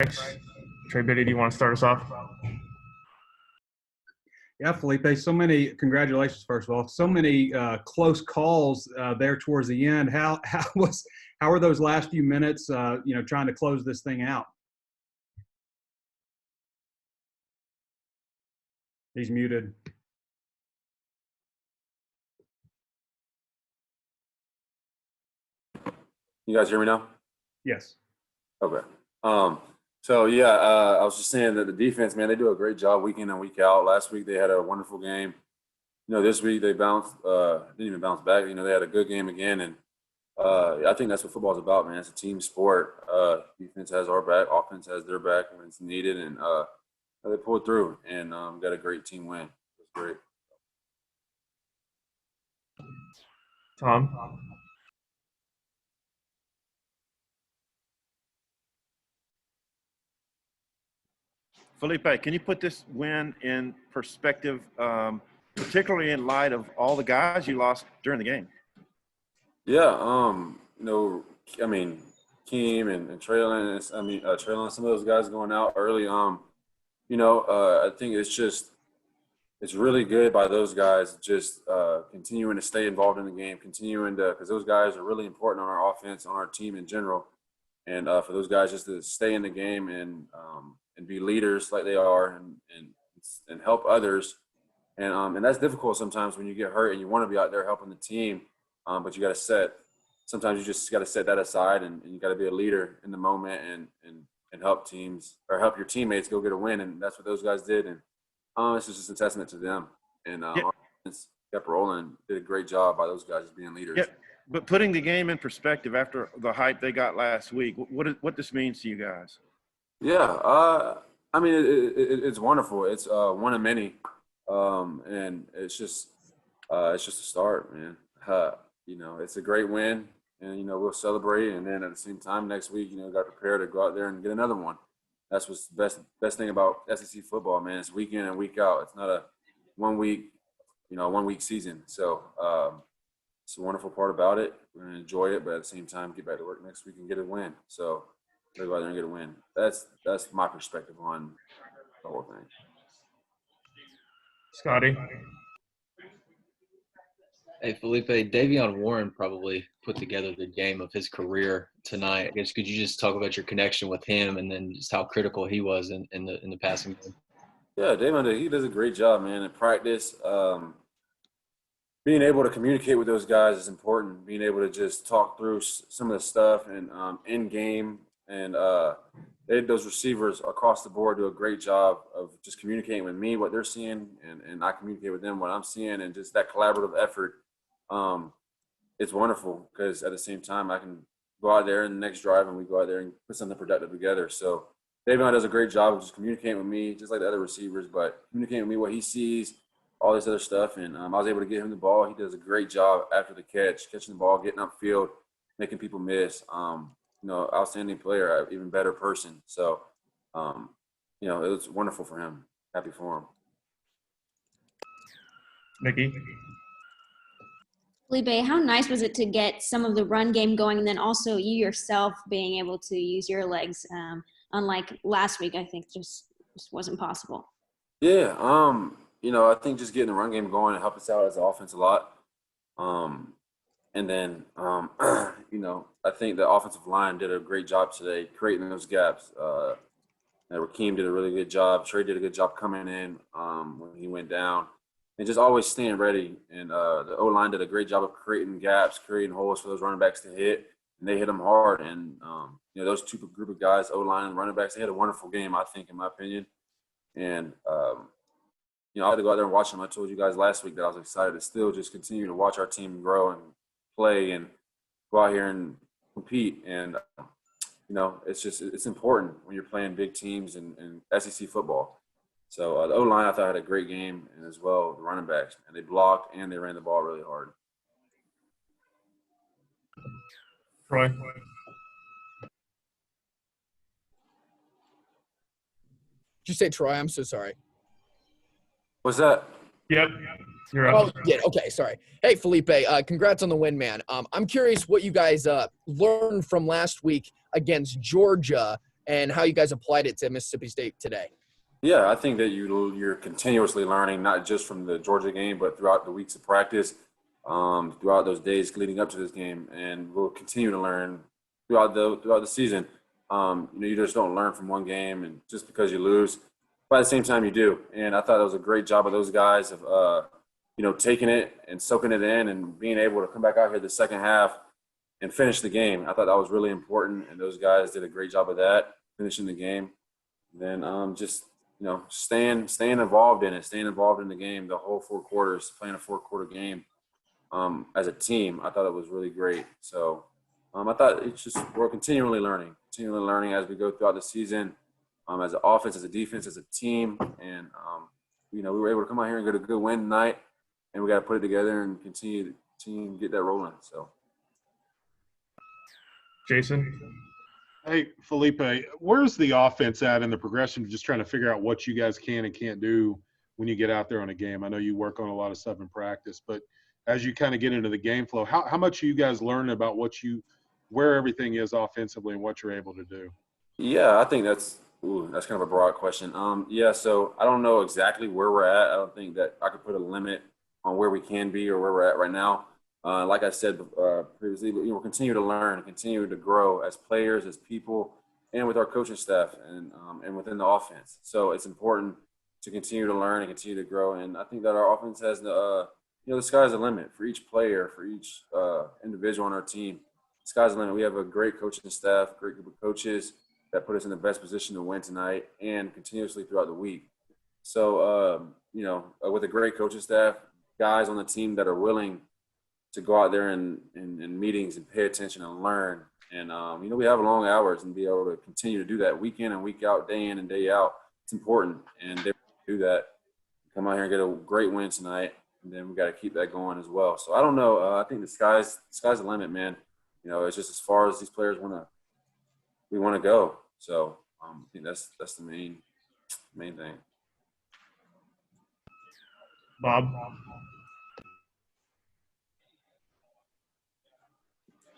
Thanks. Trey Biddy, do you want to start us off? Yeah, Feleipe, so many – congratulations, first of all. So many close calls there towards the end. How were those last few minutes, trying to close this thing out? He's muted. You guys hear me now? Yes. Okay. I was just saying that the defense, man, they do a great job week in and week out. Last week they had a wonderful game. This week they didn't even bounce back. They had a good game again, and I think that's what football is about, man. It's a team sport. Defense has our back, offense has their back when it's needed, and they pulled through and got a great team win. It was great. Tom? Feleipe, can you put this win in perspective, particularly in light of all the guys you lost during the game? Yeah, Keem and Traylon, Traylon, some of those guys going out early. I think it's really good by those guys just continuing to stay involved in the game, because those guys are really important on our offense, on our team in general. And for those guys just to stay in the game and be leaders like they are and help others. And that's difficult sometimes when you get hurt and you want to be out there helping the team, but you got to sometimes you just got to set that aside and you got to be a leader in the moment and help teams or help your teammates go get a win. And that's what those guys did. And it's just a testament to them. And our offense kept rolling, did a great job by those guys as being leaders. Yeah. But putting the game in perspective after the hype they got last week, what this means to you guys? Yeah, it's wonderful. It's one of many, and it's just a start, man. It's a great win, and we'll celebrate, and then at the same time next week, got prepared to go out there and get another one. That's what's the best thing about SEC football, man. It's week in and week out. It's not a 1 week, 1 week season. So it's a wonderful part about it. We're gonna enjoy it, but at the same time, get back to work next week and get a win. So go out there and get a win. That's my perspective on the whole thing. Scotty? Hey, Feleipe, Davion Warren probably put together the game of his career tonight. I guess could you just talk about your connection with him and then just how critical he was in the passing game? Yeah, Davion, he does a great job, man, in practice. Being able to communicate with those guys is important. Being able to just talk through some of the stuff and in game, and those receivers across the board do a great job of just communicating with me what they're seeing, and I communicate with them what I'm seeing, and just that collaborative effort. It's wonderful because at the same time I can go out there in the next drive and we go out there and put something productive together. So Davion does a great job of just communicating with me, just like the other receivers, but communicating with me what he sees, all this other stuff. And I was able to get him the ball. He does a great job after the catching the ball, getting upfield, making people miss. Outstanding player, even better person. So, it was wonderful for him. Happy for him. Nikki? Feleipe, how nice was it to get some of the run game going, and then also you yourself being able to use your legs, unlike last week, I think just wasn't possible. Yeah, I think just getting the run game going helped us out as an offense a lot. And then, I think the offensive line did a great job today creating those gaps. Rakeem did a really good job. Trey did a good job coming in when he went down. And just always staying ready. And the O-line did a great job of creating gaps, creating holes for those running backs to hit. And they hit them hard. And, those two group of guys, O-line and running backs, they had a wonderful game, I think, in my opinion. And, I had to go out there and watch them. I told you guys last week that I was excited to still just continue to watch our team grow and play and go out here and compete. And, it's important when you're playing big teams in SEC football. So the O-line, I thought, had a great game, and as well the running backs. And they blocked and they ran the ball really hard. Troy? Did you say Troy? I'm so sorry. What's that? Yep. You're up. Oh, yeah. Okay. Sorry. Hey, Feleipe, congrats on the win, man. I'm curious what you guys learned from last week against Georgia and how you guys applied it to Mississippi State today. Yeah, I think that you're continuously learning, not just from the Georgia game, but throughout the weeks of practice, throughout those days leading up to this game, and we'll continue to learn throughout the season. You just don't learn from one game, and just because you lose, but at the same time you do. And I thought it was a great job of those guys of taking it and soaking it in and being able to come back out here the second half and finish the game. I thought that was really important, and those guys did a great job of that, finishing the game. And then staying involved in it, staying involved in the game, the whole 4 quarters, playing a 4-quarter game as a team. I thought it was really great. So I thought we're continually learning as we go throughout the season, as an offense, as a defense, as a team. And, we were able to come out here and get a good win tonight, and we got to put it together and continue to get that rolling. So, Jason? Hey, Feleipe, where's the offense at in the progression of just trying to figure out what you guys can and can't do when you get out there on a game? I know you work on a lot of stuff in practice, but as you kind of get into the game flow, how much are you guys learning about where everything is offensively and what you're able to do? Yeah, I think that's kind of a broad question. So I don't know exactly where we're at. I don't think that I could put a limit on where we can be or where we're at right now. Like I said previously, we'll continue to learn, continue to grow as players, as people, and with our coaching staff and within the offense. So it's important to continue to learn and continue to grow. And I think that our offense has the sky's the limit for each player, for each individual on our team. The sky's the limit. We have a great coaching staff, great group of coaches that put us in the best position to win tonight and continuously throughout the week. So, with a great coaching staff, guys on the team that are willing to go out there in meetings and pay attention and learn. And, we have long hours and be able to continue to do that week in and week out, day in and day out. It's important. And they do that. Come out here and get a great win tonight. And then we got to keep that going as well. So I don't know. I think the sky's the limit, man. It's just as far as these players we want to go. So I think that's the main thing. Bob?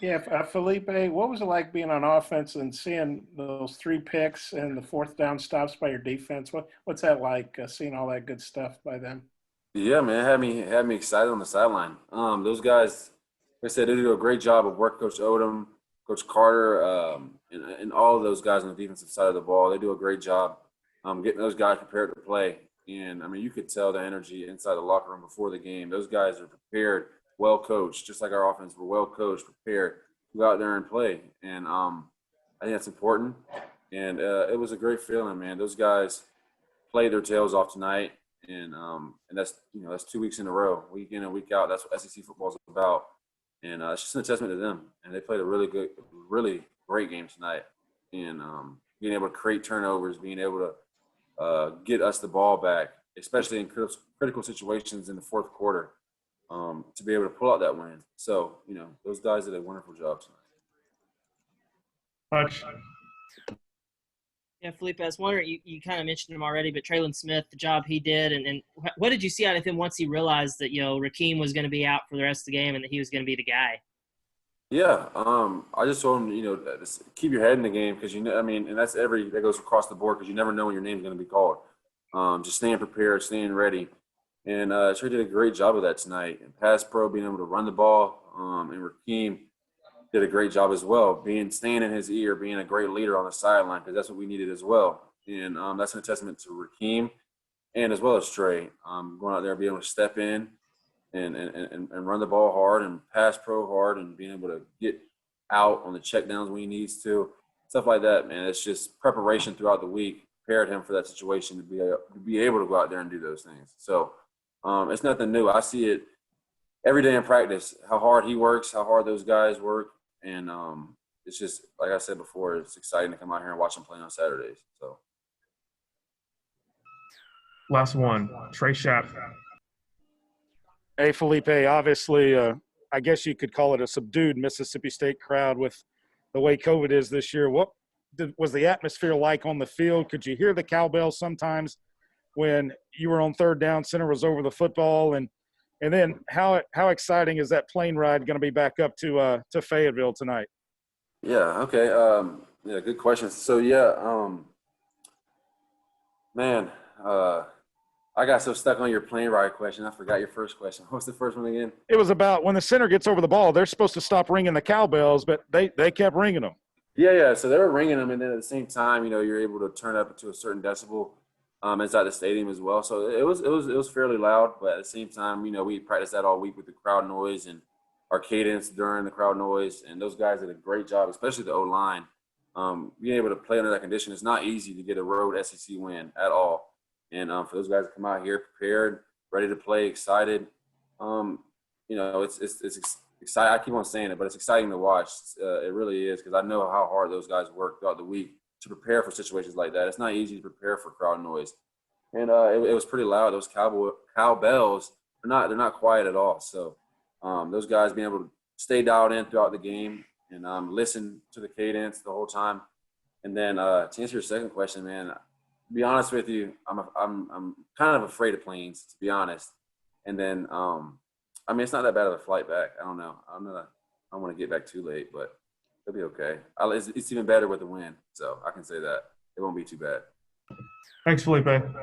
Yeah, Feleipe, what was it like being on offense and seeing those 3 picks and the 4th down stops by your defense? What's that like, seeing all that good stuff by them? Yeah, man, it had me excited on the sideline. Those guys, like I said, they do a great job of work. Coach Odom, Coach Carter, and all of those guys on the defensive side of the ball. They do a great job getting those guys prepared to play. And, you could tell the energy inside the locker room before the game. Those guys are prepared, well coached, just like our offense. We're well coached, prepared to go out there and play. And I think that's important. And it was a great feeling, man. Those guys played their tails off tonight. And that's 2 weeks in a row, week in and week out. That's what SEC football is about. And it's just a testament to them. And they played a really great game tonight. And being able to create turnovers, being able to get us the ball back, especially in critical situations in the 4th quarter, to be able to pull out that win. So, those guys did a wonderful job tonight. Hutch? Yeah, Feleipe, I was wondering, you kind of mentioned him already, but Traylon Smith, the job he did, and what did you see out of him once he realized that, Rakeem was going to be out for the rest of the game and that he was going to be the guy? Yeah, I just told him, keep your head in the game because, and that goes across the board because you never know when your name's going to be called. Just staying prepared, staying ready. And Trey did a great job of that tonight. And pass pro, being able to run the ball, and Rakeem did a great job as well, staying in his ear, being a great leader on the sideline because that's what we needed as well. And that's a testament to Rakeem and as well as Trey, going out there and being able to step in and run the ball hard and pass pro hard and being able to get out on the checkdowns when he needs to, stuff like that, man. It's just preparation throughout the week prepared him for that situation to be able to go out there and do those things. So it's nothing new. I see it every day in practice, how hard he works, how hard those guys work. And it's just, like I said before, it's exciting to come out here and watch him play on Saturdays. So, Last one, Trey Schapp. Hey, Feleipe, obviously, I guess you could call it a subdued Mississippi State crowd with the way COVID is this year. What was the atmosphere like on the field? Could you hear the cowbells sometimes when you were on 3rd down, center was over the football? And then how exciting is that plane ride going to be back up to Fayetteville tonight? yeah, okay. Yeah, good question. So yeah, man, I got so stuck on your plane ride question, I forgot your first question. What's the first one again? It was about when the center gets over the ball, they're supposed to stop ringing the cowbells, but they kept ringing them. Yeah. So they were ringing them, and then at the same time, you're able to turn up to a certain decibel inside the stadium as well. So it was fairly loud, but at the same time, we practiced that all week with the crowd noise and our cadence during the crowd noise, and those guys did a great job, especially the O line. Being able to play under that condition, it's not easy to get a road SEC win at all. And for those guys to come out here prepared, ready to play, excited, it's exciting. I keep on saying it, but it's exciting to watch. It really is, because I know how hard those guys work throughout the week to prepare for situations like that. It's not easy to prepare for crowd noise, and it was pretty loud. Those cowbells, they're not quiet at all. So those guys being able to stay dialed in throughout the game and listen to the cadence the whole time. And then to answer your second question, man, to be honest with you, I'm kind of afraid of planes, to be honest. And then it's not that bad of a flight back. I don't know. I don't want to get back too late, but it'll be okay. It's even better with the wind, so I can say that it won't be too bad. Thanks, Feleipe.